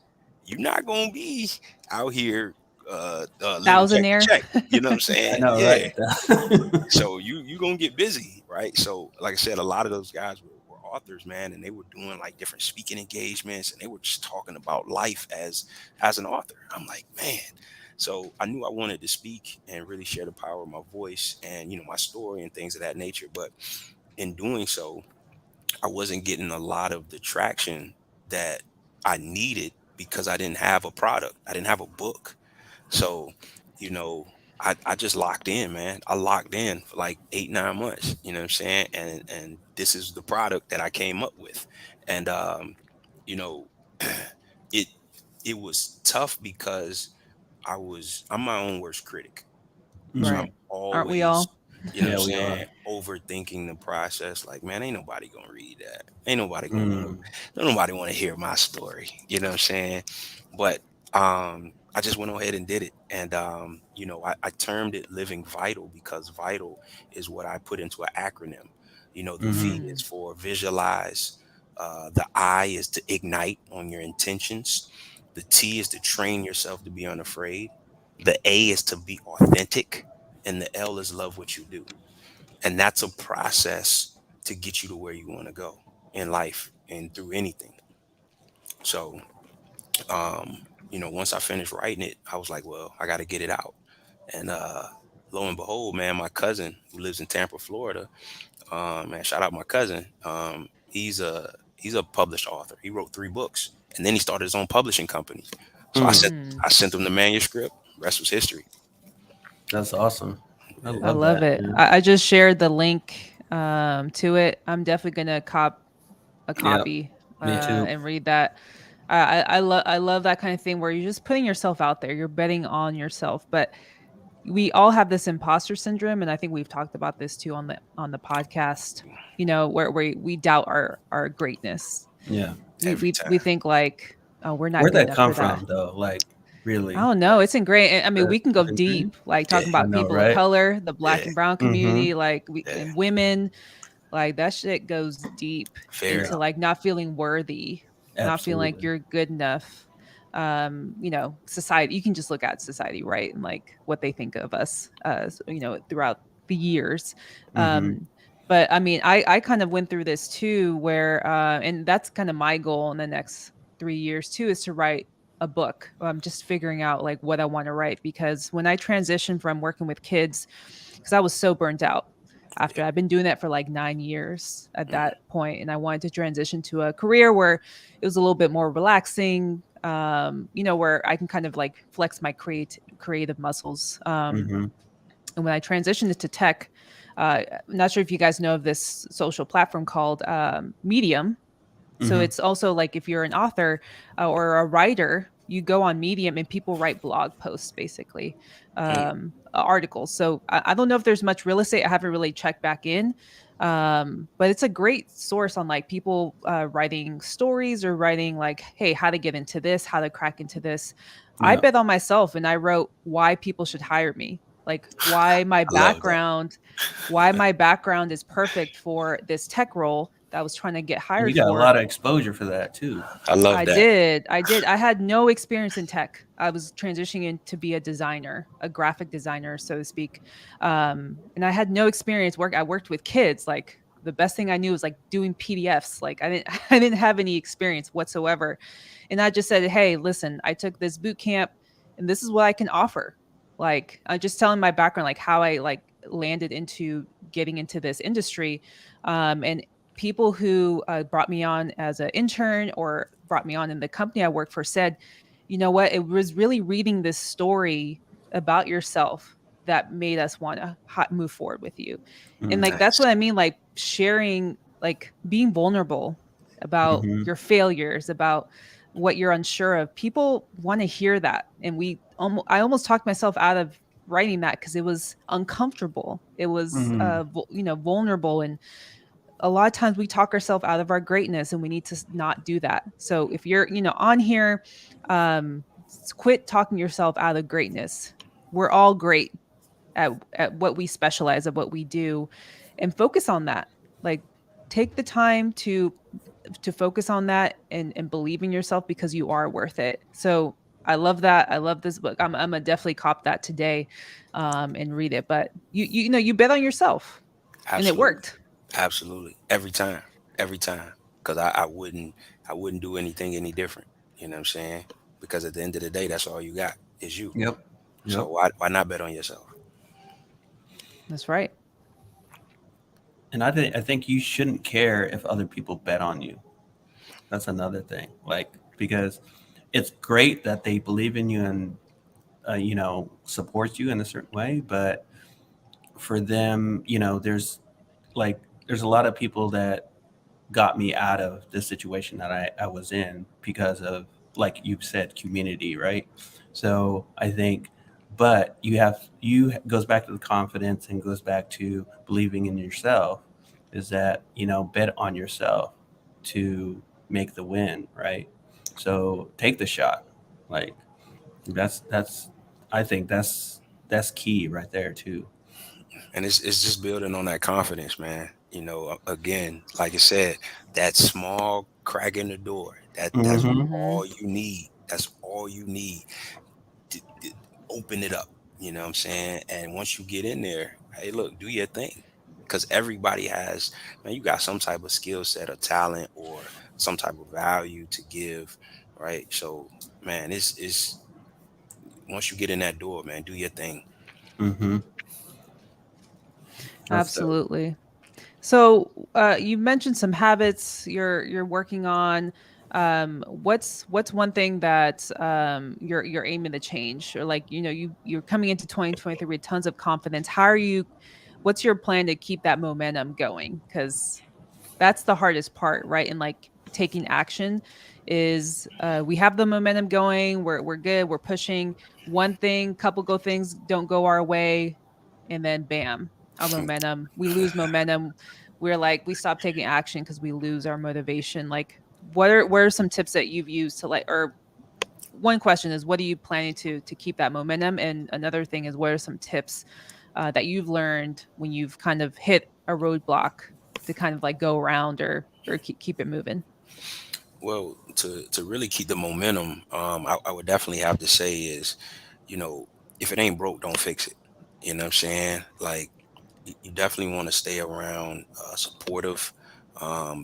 you're not gonna be out here living check to thousandaire. check. You know what I'm I saying? know, Yeah. right? So you gonna get busy, right? So like I said, a lot of those guys were authors, man, and they were doing like different speaking engagements, and they were just talking about life as an author. I'm like, man. So I knew I wanted to speak and really share the power of my voice and my story and things of that nature. But in doing so, I wasn't getting a lot of the traction that I needed because I didn't have a product. I didn't have a book. So, you know, I just locked in, man. I locked in for like 8, 9 months, you know what I'm saying? And this is the product that I came up with. And you know, it it was tough because I'm my own worst critic. So Mm. Right. I'm Aren't we always all? You know what I'm Yeah, we saying? are. Overthinking the process. Like, man, ain't nobody gonna read that. Ain't nobody gonna want to. Mm, Don't nobody want to hear my story. You know what I'm saying? But I just went ahead and did it, and I termed it living vital because vital is what I put into an acronym. The V mm-hmm. is Mm, for visualize. The I is to ignite on your intentions. The T is to train yourself to be unafraid. The A is to be authentic, and the L is love what you do. And that's a process to get you to where you want to go in life and through anything. So, once I finished writing it, I was like, well, I got to get it out. And lo and behold, man, my cousin who lives in Tampa, Florida, man, shout out my cousin. He's a published author. He wrote 3 books, and then he started his own publishing company. So I Mm, sent mm. I sent him the manuscript. Rest was history. that's awesome. I Yeah. I love love that, it. man. I just shared the link to it. I'm definitely gonna cop a Yeah, copy me too. and read that. I love that kind of thing where you're just putting yourself out there. You're betting on yourself, but we all have this imposter syndrome, and I think we've talked about this too on the podcast. Where we doubt our greatness. Yeah. We Every we we time. think like, oh, we're not Where'd good that enough come for that. from, though? Like, I really? don't know. Like, It's ingrained. I mean, that we can go ingrained? deep, like Yeah. talking I about know, people of right? color, the Yeah. black and brown Mm-hmm. community, like Yeah. and women. Like that shit goes deep Very. into Yeah, like not feeling worthy, not feeling like absolutely. you're good enough. Society, you can just look at society, right? And like what they think of us, throughout the years. Mm-hmm. But I mean, I kind of went through this too, where and that's kind of my goal in the next 3 years too, is to write a book. I'm just figuring out like what I want to write, because when I transitioned from working with kids, because I was so burnt out after I've been doing that for like 9 years at Mm, that point, and I wanted to transition to a career where it was a little bit more relaxing, where I can kind of like flex my creative muscles. Mm-hmm. And when I transitioned into tech, I'm not sure if you guys know of this social platform called Medium. So Mm-hmm. it's also like if you're an author or a writer, you go on Medium and people write blog posts, basically, mm, articles. So I don't know if there's much real estate. I haven't really checked back in, but it's a great source on like people writing stories or writing like, hey, how to get into this, how to crack into this. I Yeah. bet on myself and I wrote why people should hire me, like I love that. why my background is perfect for this tech role that I was trying to get And you hired got a for. lot of exposure for that too. I love I that. did. I did. I had no experience in tech. I was transitioning in to be a designer, a graphic designer, so to speak. And I had no experience I worked with kids. Like the best thing I knew was like doing PDFs. Like I didn't I didn't have any experience whatsoever. And I just said, "Hey, listen, I took this boot camp and this is what I can offer." Like I just telling my background, like how I like landed into getting into this industry. And people who brought me on as an intern or brought me on in the company I worked for said, you know what, it was really reading this story about yourself that made us want to move forward with you. And Mm-hmm. like that's what Nice. I mean, like sharing, like being vulnerable about Mm-hmm. your failures, about what you're unsure of. People want to hear that. And I almost talked myself out of writing that because it was uncomfortable. It was Mm-hmm. vulnerable, and a lot of times we talk ourselves out of our greatness, and we need to not do that. So if you're on here, quit talking yourself out of greatness. We're all great at what we specialize, at what we do, and focus on that. Like take the time to focus on that and believe in yourself, because you are worth it. So I love that. I love this book. I'm gonna definitely cop that today, and read it. But you bet on yourself, and it Absolutely. worked. Absolutely. Every time. Every time. Because I wouldn't do anything any different. You know what I'm saying? Because at the end of the day, that's all you got is you. Yep. So Yep. why not bet on yourself? That's right. And I think you shouldn't care if other people bet on you. That's another thing. Like, because it's great that they believe in you and support you in a certain way, but for them, there's a lot of people that got me out of the situation that I was in because of, like you said, community, right? So I think but you goes back to the confidence and goes back to believing in yourself, is that, bet on yourself to make the win, right? So take the shot. Like, that's I think that's key right there too. And it's just building on that confidence, man. Again, like I said, that small crack in the door, that's Mm-hmm. Hmm. all you need. That's all you need to open it up. You know what I'm saying? And once you get in there, hey, look, do your thing. Because everybody has, man, you got some type of skill set or talent or some type of value to give, right? So, man, it's once you get in that door, man, do your thing. Mm-hmm. That's dope. Absolutely. So you mentioned some habits you're working on. What's one thing that you're aiming to change, or like you're coming into 2023 with tons of confidence. How are you? What's your plan to keep that momentum going? Because that's the hardest part, right? And like taking action is we have the momentum going, we're good, we're pushing. One thing, couple go things don't go our way, and then bam, our momentum, we lose momentum. We're like we stop taking action because we lose our motivation. Like what are some tips that you've used to like, or one question is what are you planning to keep that momentum, and another thing is what are some tips that you've learned when you've kind of hit a roadblock to kind of like go around or keep it moving. Well, to really keep the momentum, I would definitely have to say is, you know, if it ain't broke, don't fix it. You know what I'm saying? Like, you definitely want to stay around supportive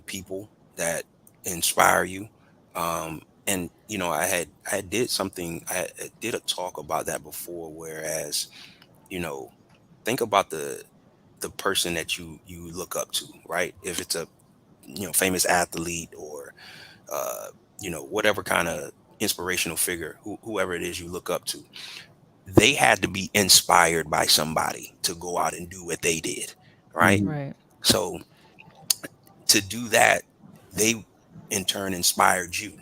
people that inspire you. And I had did something. I did a talk about that before. Whereas, you know, think about the person that you look up to, right? If it's a famous athlete or whatever kind of inspirational figure, whoever it is you look up to, they had to be inspired by somebody to go out and do what they did, right? Mm-hmm. Right. So to do that, they in turn inspired you,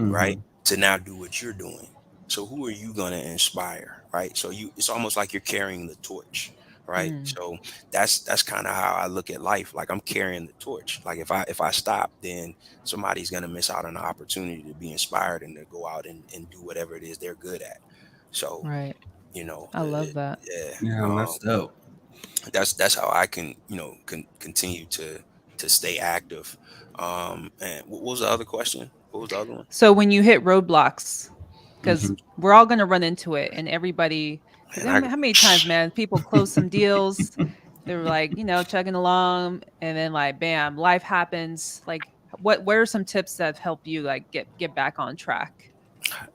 right? Mm-hmm. To now do what you're doing. So who are you going to inspire, right? So it's almost like you're carrying the torch, right? Mm, So that's kind of how I look at life. Like I'm carrying the torch. Like if I stop, then somebody's going to miss out on the opportunity to be inspired and to go out and do whatever it is they're good at. So, right. you know, I love that. yeah, Yeah, that's dope. that's how I can, continue to stay active. And what was the other question? What was the other one? So when you hit roadblocks, because Mm-hmm. we're all going to run into it, and everybody, because Man, how many times, man, people close some deals, they were like, chugging along, and then like, bam, life happens. Like, what are some tips that help you like get back on track?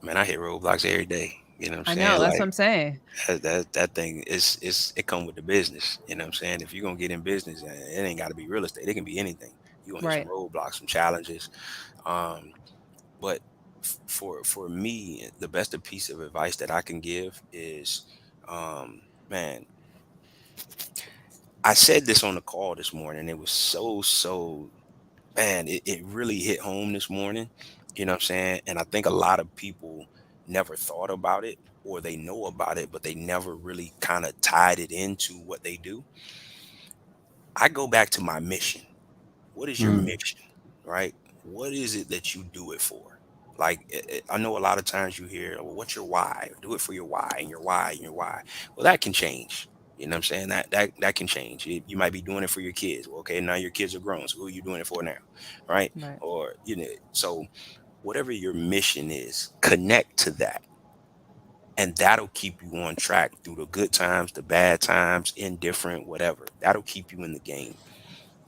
man, I hit roadblocks every day. You know what I I'm know saying? that's what Like I'm saying. that thing is it come with the business. You know what I'm saying? If you're gonna get in business, it ain't got to be real estate. It can be anything. You gonna hit some Right. roadblocks, some challenges. Um, but for me, the best piece of advice that I can give is, man, I said this on the call this morning. It was so man, it really hit home this morning. You know what I'm saying? And I think a lot of people never thought about it or they know about it, but they never really kind of tied it into what they do. I go back to my mission. What is your Mm-hmm. mission? Right? What is it that you do it for? Like, I know a lot of times you hear, well, what's your why? Do it for your why and your why and your why. Well, that can change. You know what I'm saying? That can change. You might be doing it for your kids. Well, okay, now your kids are grown. So who are you doing it for now? Right? Right. Or, so whatever your mission is, connect to that. And that'll keep you on track through the good times, the bad times, indifferent, whatever. That'll keep you in the game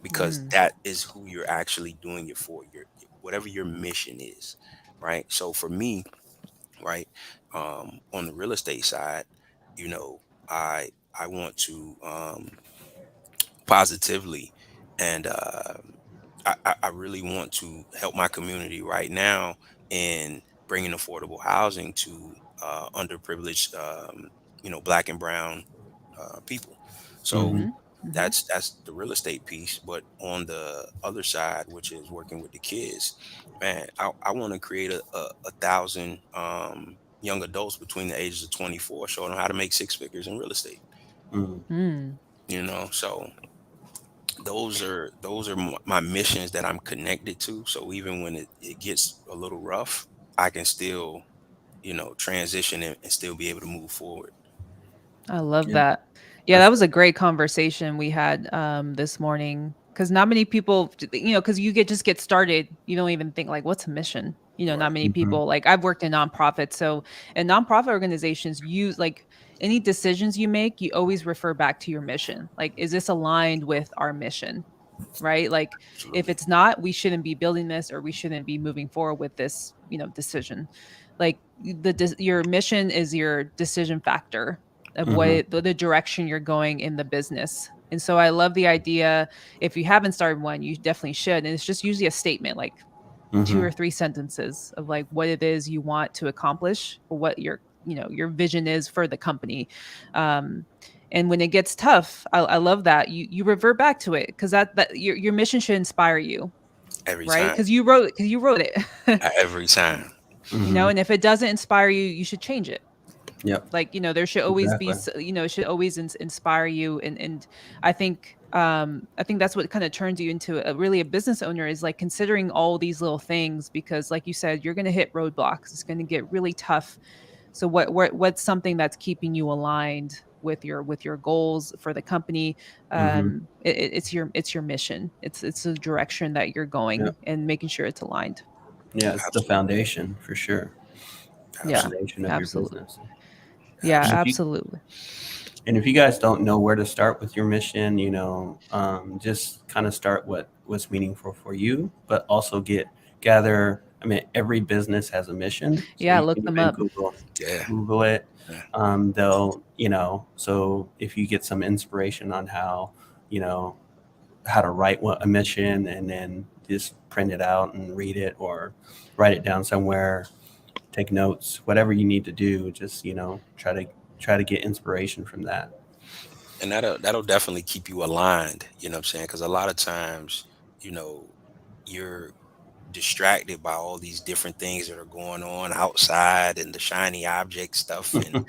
because Mm, that is who you're actually doing it for. Your whatever your mission is, right? So for me, right, on the real estate side, you know, I want to positively and I really want to help my community right now in bringing affordable housing to underprivileged, black and brown people. So Mm-hmm. mhm, mhm, that's the real estate piece. But on the other side, which is working with the kids, man, I want to create a thousand, young adults between the ages of 24, showing them how to make six figures in real estate. Mm-hmm. Mm. So those are my missions that I'm connected to. So even when it gets a little rough, I can still, transition and still be able to move forward. I love Yeah, that. Yeah, that's that was a great conversation we had this morning because not many people, because you just get started, you don't even think like, what's a mission? Not Right. many mm-hmm. people like I've worked in nonprofits, so in nonprofit organizations, use like any decisions you make, you always refer back to your mission. Like, is this aligned with our mission? Right? Like, if Absolutely. it's not, we shouldn't be building this or we shouldn't be moving forward with this, decision. Like your mission is your decision factor of Mm-hmm. the direction you're going in the business. And so I love the idea. If you haven't started one, you definitely should. And it's just usually a statement, like two Mm-hmm. or three sentences of like what it is you want to accomplish or what your vision is for the company. Um, and when it gets tough, I love that you revert back to it because that your mission should inspire you, Every right? time. Because you wrote it. Every time. Mm-hmm. And if it doesn't inspire you, you should change it. Yep. Like there should always be Exactly. it should always inspire you. And I think that's what kind of turns you into really a business owner, is like considering all these little things, because like you said, you're going to hit roadblocks. It's going to get really tough. So what's something that's keeping you aligned with your goals for the company? Mm-hmm. It's your mission. It's the direction that you're going, Yep. and making sure it's aligned. Yeah, it's the Absolutely. foundation for sure. Yeah, Absolutely. Foundation of your absolutely. business. Yeah, And if Absolutely. you absolutely. and if you guys don't know where to start with your mission, just kind of start what's meaningful for you, but also gather. I mean, every business has a mission, so Yeah, you look can them even up. Yeah. Google it. Yeah. They'll, so if you get some inspiration on you know, how to write a mission, and then just print it out and read it, or write it down somewhere, take notes, whatever you need to do. Just try to get inspiration from that. And that'll definitely keep you aligned, you know what I'm saying? Because a lot of times, you know, you're distracted by all these different things that are going on outside and the shiny object stuff, and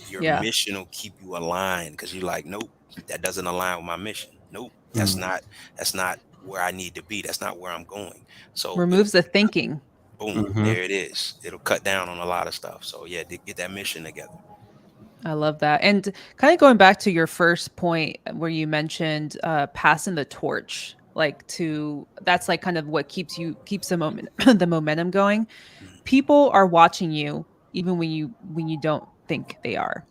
your Yeah. mission will keep you aligned because you're like, nope, that doesn't align with my mission. Nope, that's Mhm. not where I need to be. That's not where I'm going. So it'll, Removes the thinking. boom, Mhm. there it is. It'll cut down on a lot of stuff. So yeah, get that mission together. I love that. And kind of going back to your first point where you mentioned passing the torch, like that's like kind of what keeps the moment the momentum going. Mhm. People are watching you even when you don't think they are.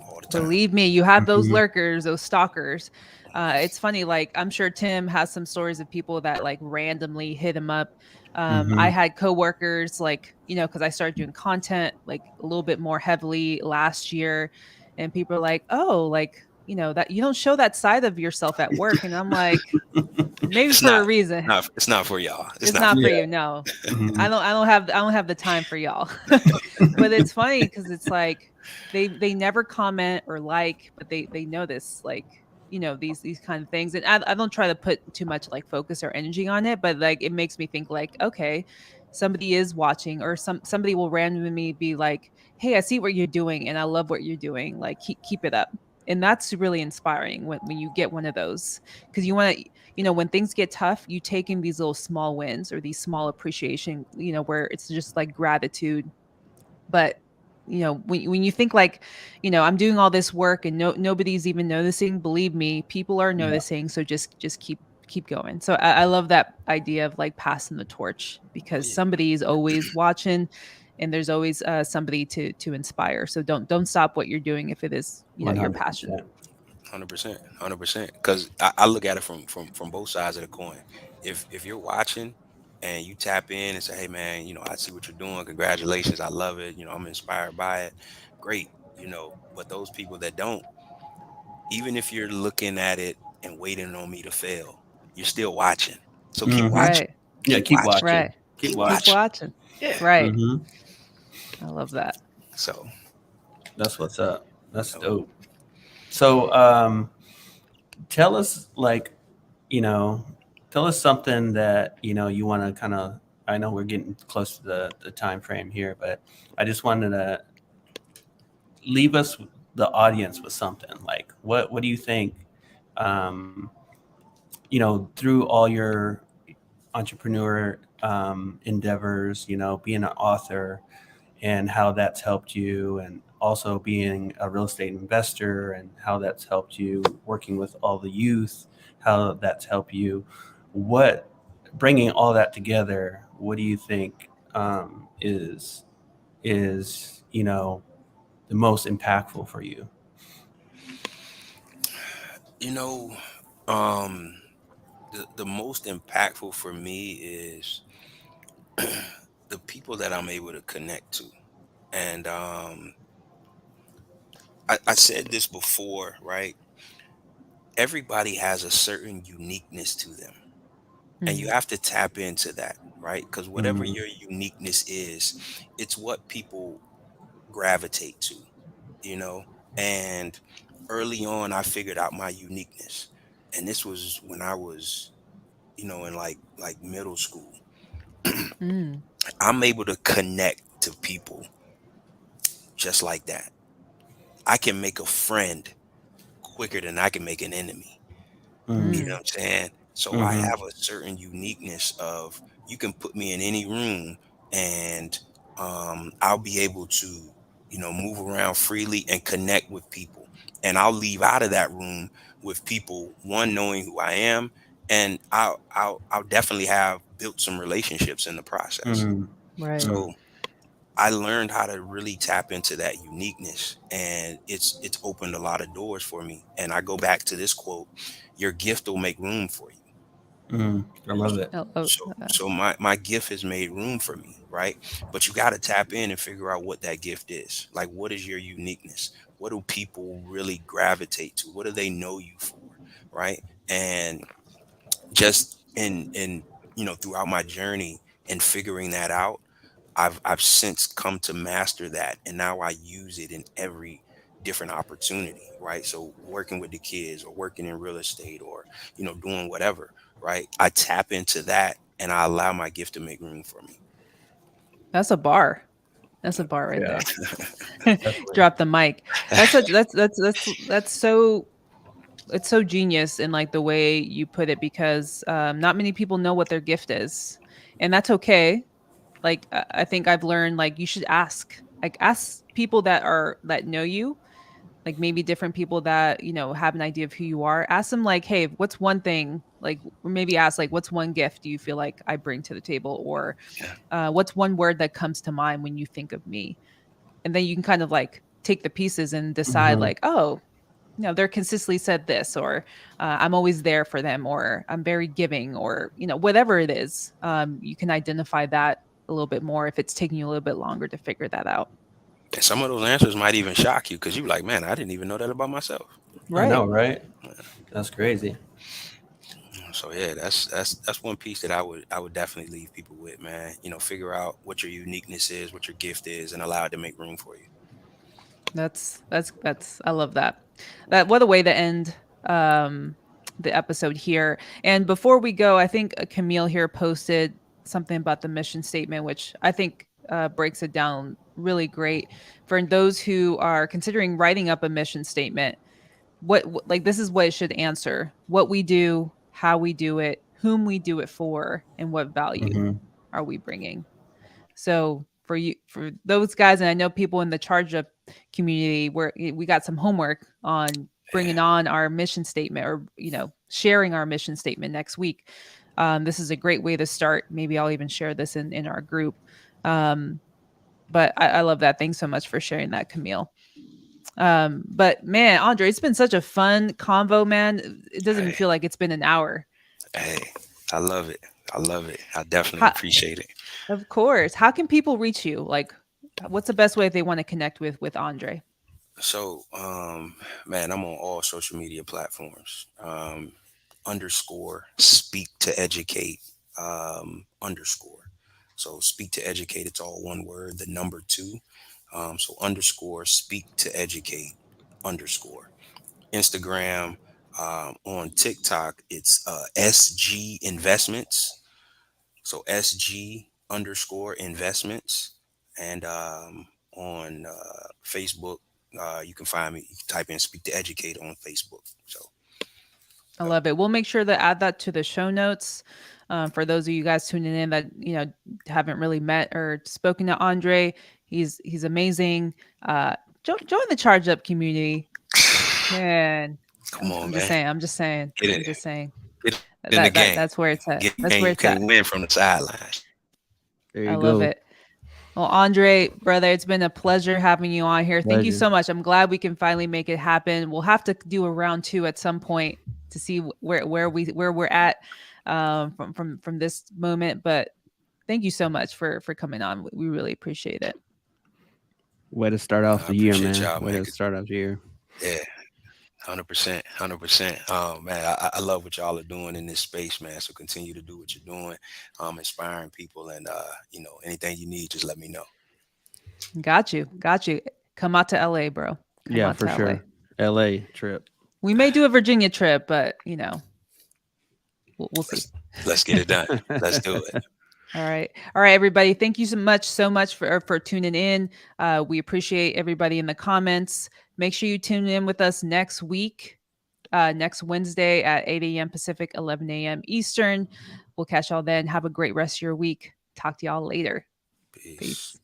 All the time. Believe me, you have those Mhm. lurkers, those stalkers. It's funny, like I'm sure Tim has some stories of people that like randomly hit him up. I Mhm. had coworkers like, because I started doing content like a little bit more heavily last year, and people are like, "Oh, like, that you don't show that side of yourself at work." And I'm like, maybe It's for not. a reason. It's not for y'all. It's It's not for not for Yeah. you. No. I Mhm. don't I don't have I don't have the time for y'all. But it's funny because it's like they never comment or like, but they notice like, these kind of things. And I don't try to put too much like focus or energy on it, but like it makes me think like, okay, somebody is watching, or somebody will randomly be like, "Hey, I see what you're doing and I love what you're doing. Like keep it up." And that's really inspiring when you get one of those, because you want to, when things get tough, you take in these little small wins or these small appreciation, where it's just like gratitude. But when you think like, I'm doing all this work and nobody's even noticing, believe me, people are Yeah. noticing. So just keep going. So I love that idea of like passing the torch, Oh because yeah. somebody is always watching, and there's always somebody to inspire. So don't stop what you're doing if it is your passion. 100%. 100%. 100%. Because I look at it from both sides of the coin. If you're watching and you tap in and say, hey man, I see what you're doing. Congratulations. I love it. I'm inspired by it. Great. But those people that don't, even if you're looking at it and waiting on me to fail, you're still watching. So keep Mhm. watching. Right. Yeah. Keep Keep watching. watching. Right. Keep Keep Keep watching. watching. watching. Yeah. Right. Mhm. I love that. So That's what's up. That's no, dope. So, tell us, like, you know, tell us something that you want to kind of. I know we're getting close to the time frame here, but I just wanted to leave us, the audience, with something. Like, what do you think? Um, through all your entrepreneur endeavors, being an author, and how that's helped you, and also being a real estate investor, and how that's helped you working with all the youth, how that's helped you. What Bringing all that together, what do you think is the most impactful for you? You know, um, the most impactful for me is the people that I'm able to connect to. And I said this before, right? Everybody has a certain uniqueness to them, and you Mm, have to tap into that, right? Because whatever Mm, your uniqueness is, it's what people gravitate to, you know? And early on, I figured out my uniqueness. And this was when I was, in like middle school. mm, I'm able to connect to people just like that. I can make a friend quicker than I can make an enemy. You know mm, what I'm saying? So I mhm, have a certain uniqueness of, you can put me in any room, and I'll be able to, move around freely and connect with people. And I'll leave out of that room with people, one, knowing who I am, and I'll definitely have built some relationships in the process. mm, right. mm. So I learned how to really tap into that uniqueness, and it's opened a lot of doors for me. And I go back to this quote: your gift will make room for you. I love it. Oh, oh, So my gift has made room for me, right? But you got to tap in and figure out what that gift is. Like, what is your uniqueness? What do people really gravitate to? What do they know you for, right? And just in throughout my journey and figuring that out, I've since come to master that, and now I use it in every different opportunity, right? So working with the kids, or working in real estate, or doing whatever, right? I tap into that, and I allow my gift to make room for me. that's a bar. That's a bar right Yeah, there. definitely. Drop the mic. That's such that's so it's so genius in like the way you put it, because not many people know what their gift is, and that's okay. Like I think I've learned, like, you should ask, like, ask people that know you, like maybe different people that have an idea of who you are. Ask them, like, hey, what's one thing, like, or maybe ask, like, what's one gift do you feel like I bring to the table, or Yeah. what's one word that comes to mind when you think of me, and then you can kind of like take the pieces and decide, Mhm, like, oh, they're consistently said this, or I'm always there for them, or I'm very giving, or whatever it is. You can identify that a little bit more if it's taking you a little bit longer to figure that out. And some of those answers might even shock you, because you're like, man, I didn't even know that about myself. I Right. know, right? That's crazy. So yeah, that's one piece that I would definitely leave people with, man. Figure out what your uniqueness is, what your gift is, and allow it to make room for you. That's I love that. What a way to end um the episode here. And before we go, I think Camille here posted something about the mission statement, which I think breaks it down really great for those who are considering writing up a mission statement. Like, this is what it should answer: what we do, how we do it, whom we do it for, and what value Mhm, are we bringing. So for those guys, and I know people in the charge up community, where we got some homework on bringing on our mission statement, or sharing our mission statement next week. This is a great way to start. Maybe I'll even share this in our group. Um, but I love that. Thanks so much for sharing that, Camille. But man, Andre, it's been such a fun convo, man. It doesn't even Hey, feel like it's been an hour. hey, I love it. I love it. I definitely How, appreciate it. of course. How can people reach you? Like, what's the best way if they want to connect with Andre? So, man, I'm on all social media platforms. Underscore speak to educate, underscore. So speak to educate, it's all one word, the number two. So underscore speak to educate, underscore. Instagram, on TikTok, it's SG Investments. So SG underscore investments. And on Facebook, you can find me. You can type in "Speak to Educate" on Facebook. So I love it. We'll make sure to add that to the show notes. For those of you guys tuning in that haven't really met or spoken to Andre, he's amazing. Join the Charge Up community, man. come on, I'm just man, saying. I'm just saying. get I'm in, just saying. get in the game. That's where it's at. Get in the That's game. where You it's at. can't win from the sidelines. There you I go. love it. Well, Andre, brother, it's been a pleasure having you on here. Thank you Pleasure. so much. I'm glad we can finally make it happen. We'll have to do a round 2 at some point to see where we're at from this moment. But thank you so much for coming on. We really appreciate it. Way to start off I the year, appreciate man. y'all, Way man. to start off the year. Yeah, 100%, 100%. Man, I love what y'all are doing in this space, man. So continue to do what you're doing, inspiring people, and anything you need, just let me know. Got you. Come out to LA, bro. Come Yeah, out for to sure. LA trip. We may do a Virginia trip, but we'll see. Let's get it done. Let's do it. All right, everybody. Thank you so much for tuning in. We appreciate everybody in the comments. Make sure you tune in with us next week, next Wednesday at 8 a.m. Pacific, 11 a.m. Eastern. We'll catch y'all then. Have a great rest of your week. Talk to y'all later. Peace. Peace.